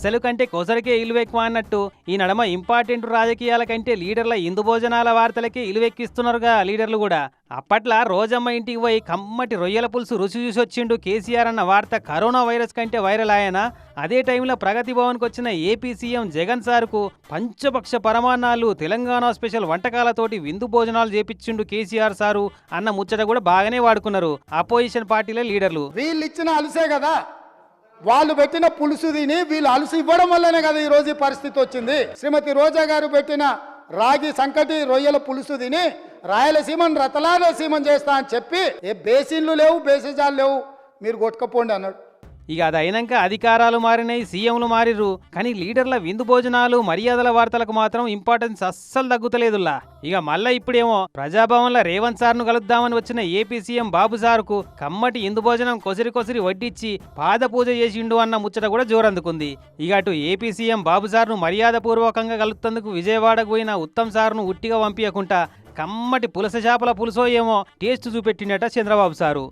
పైసలు కంటే కొసరికే ఇలువెక్కువ అన్నట్టు ఈ నడమ ఇంపార్టెంట్ రాజకీయాల కంటే లీడర్ల ఇందు భోజనాల వార్తలకే ఇలువెక్కిస్తున్నారుగా లీడర్లు కూడా. అప్పట్లా రోజమ్మ ఇంటికి పోయి కమ్మటి రొయ్యల పులుసు రుచి చూసి వచ్చిండు కేసీఆర్ అన్న వార్త కరోనా వైరస్ కంటే వైరల్ ఆయనా. అదే టైంలో ప్రగతి భవన్కి వచ్చిన ఏపీ సీఎం జగన్ సార్కు పంచపక్ష పరమాన్నాలు తెలంగాణ స్పెషల్ వంటకాలతోటి విందు భోజనాలు చేపించిండు కేసీఆర్ సారు అన్న ముచ్చట కూడా బాగానే వాడుకున్నారు అపోజిషన్ పార్టీల లీడర్లు. వీళ్ళు ఇచ్చిన అలుసే కదా, వాళ్ళు పెట్టిన పులుసు తిని వీళ్ళు అలుసు ఇవ్వడం వల్లనే కదా ఈ రోజు ఈ పరిస్థితి వచ్చింది. శ్రీమతి రోజా గారు పెట్టిన రాగి సంకటి రొయ్యల పులుసు తిని రాయలసీమను రతలాలసీమను చేస్తా అని చెప్పి ఏ బేసిన్లు లేవు బేసిజాలు లేవు మీరు కొట్టుకపోండి అన్నాడు. ఇక అది అయినాక అధికారాలు మారినాయి, సీఎంలు మారిర్రు, కానీ లీడర్ల విందు భోజనాలు మర్యాదల వార్తలకు మాత్రం ఇంపార్టెన్స్ అస్సలు తగ్గుతలేదుల్లా. ఇక మళ్ళా ఇప్పుడేమో ప్రజాభవన్లో రేవంత్ సార్ను కలుద్దామని వచ్చిన ఏపీ సీఎం బాబు సార్కు కమ్మటి ఇందు భోజనం కొసిరి వడ్డిచ్చి పాద పూజ చేసిండు అన్న ముచ్చట కూడా జోరందుకుంది. ఇక అటు ఏపీ సీఎం బాబు సార్ను మర్యాద పూర్వకంగా కలుపుతందుకు విజయవాడకు పోయిన ఉత్తమ్ సార్ను ఉట్టిగా పంపించకుండా కమ్మటి పులస చేపల పులుసో ఏమో టేస్ట్ చూపెట్టిండట చంద్రబాబు సారు.